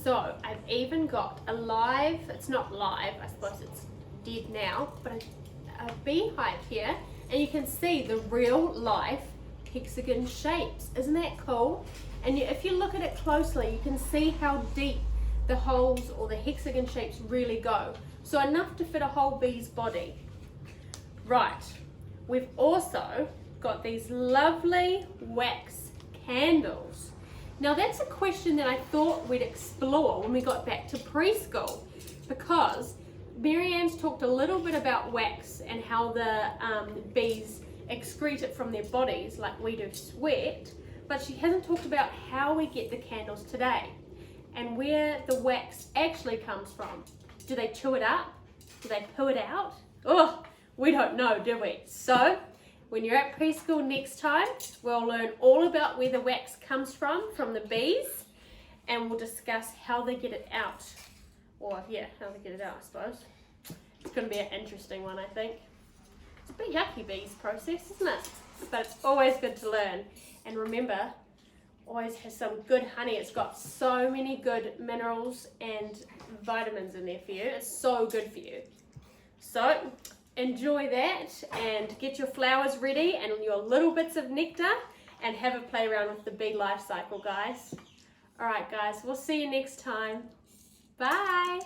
So I've even got a live, it's not live, I suppose it's dead now, but a beehive here, and you can see the real life hexagon shapes. Isn't that cool? And if you look at it closely, you can see how deep the holes or the hexagon shapes really go. So enough to fit a whole bee's body. Right, we've also got these lovely wax candles. Now that's a question that I thought we'd explore when we got back to preschool, because Marianne's talked a little bit about wax and how the bees excrete it from their bodies like we do sweat, but she hasn't talked about how we get the candles today and where the wax actually comes from. Do they chew it up? Do they poo it out? Oh, we don't know, do we? So when you're at preschool next time, we'll learn all about where the wax comes from the bees, and we'll discuss how they get it out. Or yeah, how they get it out, I suppose. It's going to be an interesting one, I think. It's a bit yucky, bees process, isn't it? But it's always good to learn. And remember, always has some good honey. It's got so many good minerals and vitamins in there for you. It's so good for you. So enjoy that and get your flowers ready and your little bits of nectar and have a play around with the bee life cycle, guys. All right, guys, we'll see you next time. Bye.